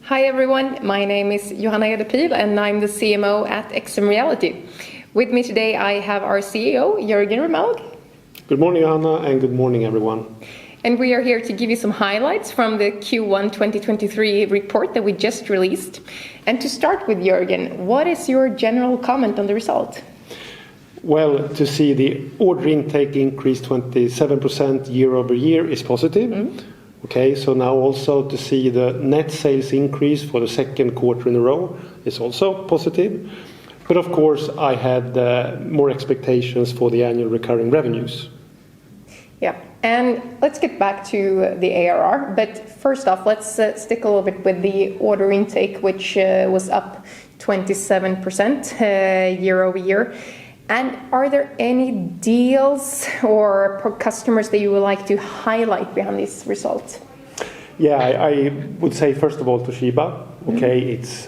Hi everyone, my name is Johanna Edepil and I'm the CMO at XMReality. With me today I have our CEO, Jörgen Remmelg. Good morning, Johanna, and good morning, everyone. And we are here to give you some highlights from the Q1 2023 report that we just released. And to start with, Jörgen, what is your general comment on the result? Well, to see the order intake increase 27% year over year is positive. Okay, so now also to see the net sales increase for the second quarter in a row is also positive. But of course, I had more expectations for the annual recurring revenues. Yeah, and let's get back to the ARR. But first off, let's stick a little bit with the order intake, which was up 27% year over year. And are there any deals or customers that you would like to highlight behind this result? Yeah, I would say first of all Toshiba. Okay, it's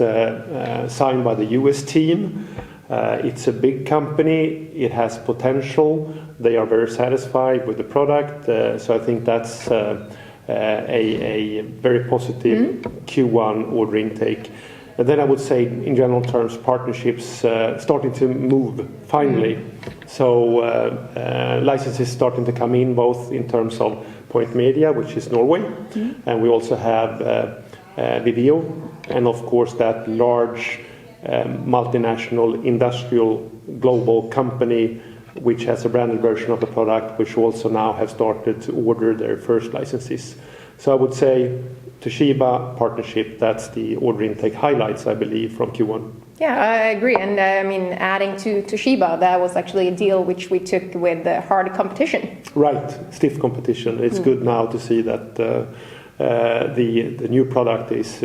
signed by the US team. It's a big company. It has potential. They are very satisfied with the product. So I think that's a very positive Q1 order intake. And then I would say, in general terms, partnerships starting to move finally. So licenses starting to come in, both in terms of Point Media, which is Norway, and we also have Viveo, and of course that large multinational industrial global company, which has a branded version of the product, which also now have started to order their first licenses. So I would say Toshiba partnership, that's the order intake highlights, I believe, from Q1. Yeah, I agree. And I mean, adding to Toshiba, that was actually a deal which we took with hard competition. Right, stiff competition. It's good now to see that the new product is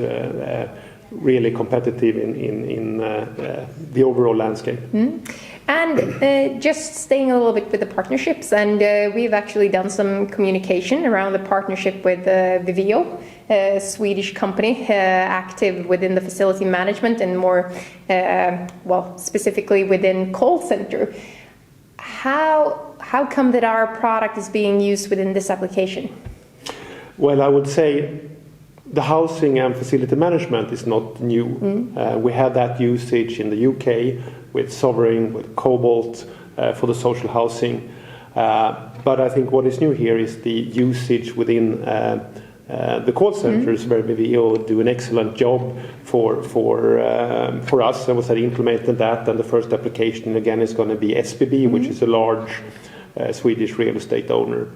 really competitive in the overall landscape. And just staying a little bit with the partnerships, and we've actually done some communication around the partnership with Viveo, a Swedish company active within the facility management and more, specifically within call center. How come that our product is being used within this application? Well, I would say the housing and facility management is not new. We have that usage in the UK with Sovereign, with Cobalt for the social housing. But I think what is new here is the usage within the call centers, where Viveo do an excellent job for us. I was implemented that, and the first application again is going to be SBB, which is a large Swedish real estate owner.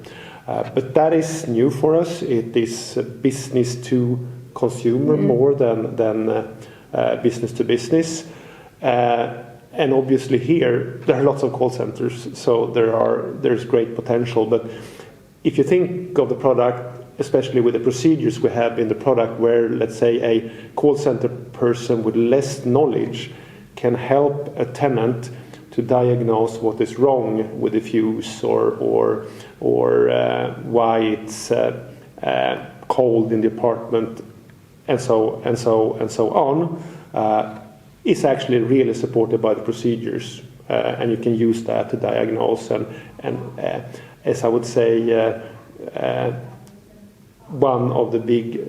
But that is new for us. It is business to consumer more than business to business. And obviously here there are lots of call centers, so there's great potential. But if you think of the product, especially with the procedures we have in the product, where let's say a call center person with less knowledge can help a tenant to diagnose what is wrong with the fuse or why it's cold in the apartment and so on, is actually really supported by the procedures, and you can use that to diagnose and as I would say, one of the big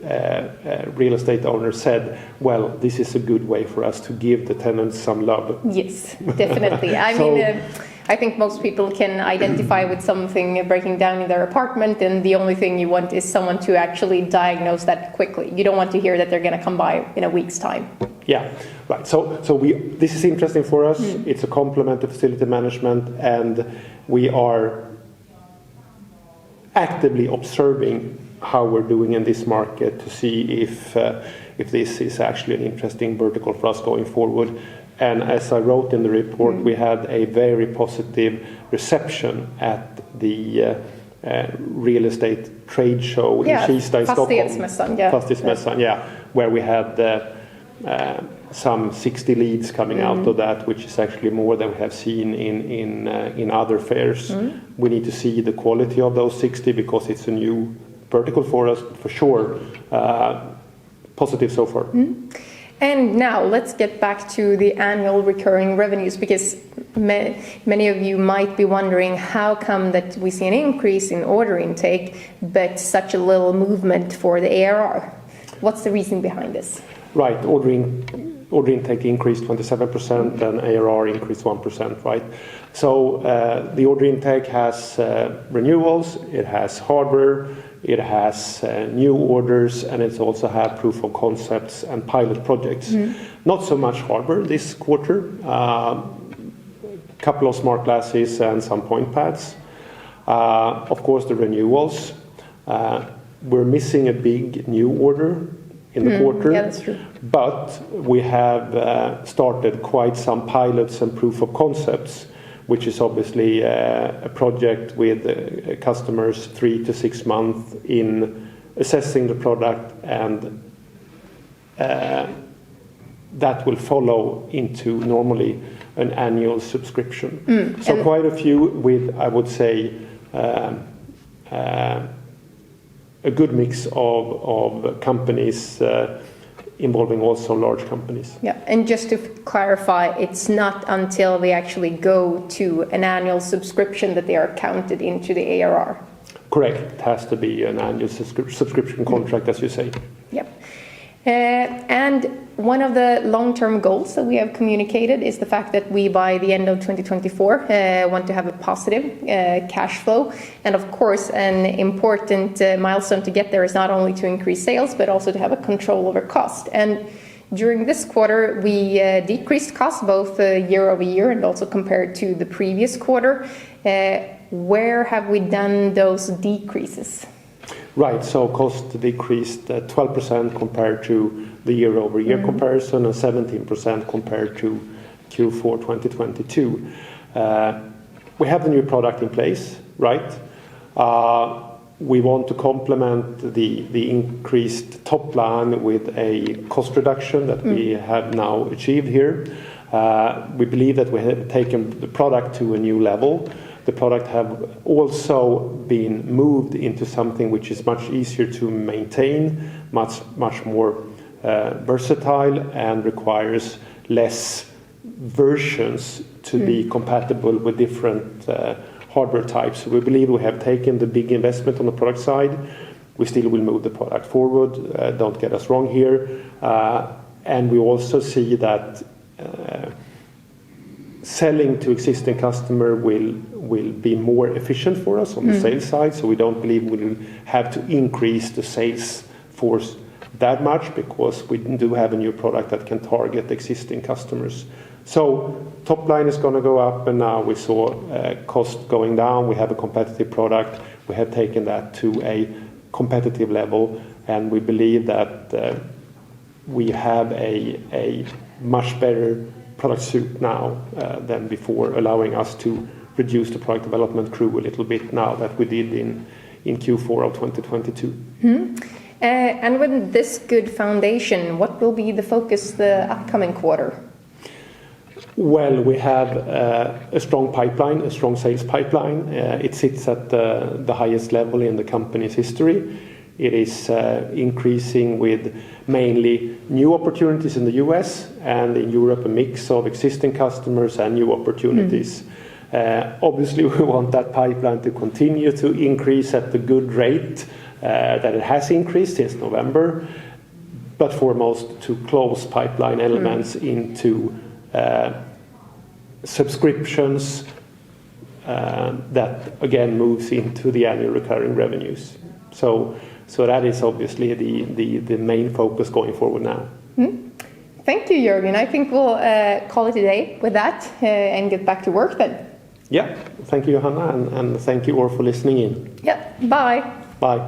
real estate owners said, well, this is a good way for us to give the tenants some love. Yes, definitely. I think most people can identify with something breaking down in their apartment, and the only thing you want is someone to actually diagnose that quickly. You don't want to hear that they're going to come by in a week's time. Yeah, right. So this is interesting for us. It's a complement to facility management, and we are actively observing how we're doing in this market to see if this is actually an interesting vertical for us going forward. And as I wrote in the report, we had a very positive reception at the real estate trade show in Kista in Stockholm. Fastighetsmässan, where we had some 60 leads coming out of that, which is actually more than we have seen in other fairs. We need to see the quality of those 60 because it's a new vertical for us, for sure. Positive so far. And now let's get back to the annual recurring revenues, because many of you might be wondering how come that we see an increase in order intake but such a little movement for the ARR. What's the reason behind this? Right. Order intake increased 27% and ARR increased 1%, right? So the order intake has renewals, it has hardware, it has new orders, and it's also had proof of concepts and pilot projects. Not so much hardware this quarter, couple of smart glasses and some point pads. Of course, the renewals. We're missing a big new order in the quarter. Yeah, that's true. But we have started quite some pilots and proof of concepts, which is obviously a project with customers 3 to 6 months in assessing the product, and that will follow into normally an annual subscription. So quite a few with, I would say, a good mix of companies involving also large companies. Yeah, and just to clarify, it's not until they actually go to an annual subscription that they are counted into the ARR. Correct. It has to be an annual subscription contract, as you say. Yep. And one of the long-term goals that we have communicated is the fact that we, by the end of 2024, want to have a positive cash flow. And of course, an important milestone to get there is not only to increase sales, but also to have a control over cost. And during this quarter, we decreased costs both year over year and also compared to the previous quarter. Where have we done those decreases? Right, so cost decreased 12% compared to the year-over-year comparison and 17% compared to Q4 2022. We have the new product in place, right? We want to complement the increased top line with a cost reduction that we have now achieved here. We believe that we have taken the product to a new level. The product have also been moved into something which is much easier to maintain, much more versatile, and requires less versions to be compatible with different hardware types. So we believe we have taken the big investment on the product side. We still will move the product forward, don't get us wrong here. And we also see that selling to existing customer will be more efficient for us on the sales side, so we don't believe we will have to increase the sales force that much, because we do have a new product that can target existing customers. So top line is going to go up, and now we saw cost going down. We have a competitive product. We have taken that to a competitive level, and we believe that we have a much better product suite now than before, allowing us to reduce the product development crew a little bit now that we did in Q4 of 2022. And with this good foundation, what will be the focus the upcoming quarter? Well, we have a strong pipeline, a strong sales pipeline. It sits at the highest level in the company's history. It is increasing with mainly new opportunities in the US, and in Europe a mix of existing customers and new opportunities. Obviously we want that pipeline to continue to increase at the good rate that it has increased since November, but foremost to close pipeline elements into subscriptions that again moves into the annual recurring revenues. So that is obviously the main focus going forward now. Thank you, Jörgen. I think we'll call it a day with that and get back to work then. Yeah, thank you, Johanna, and thank you all for listening in. Yeah, bye. Bye.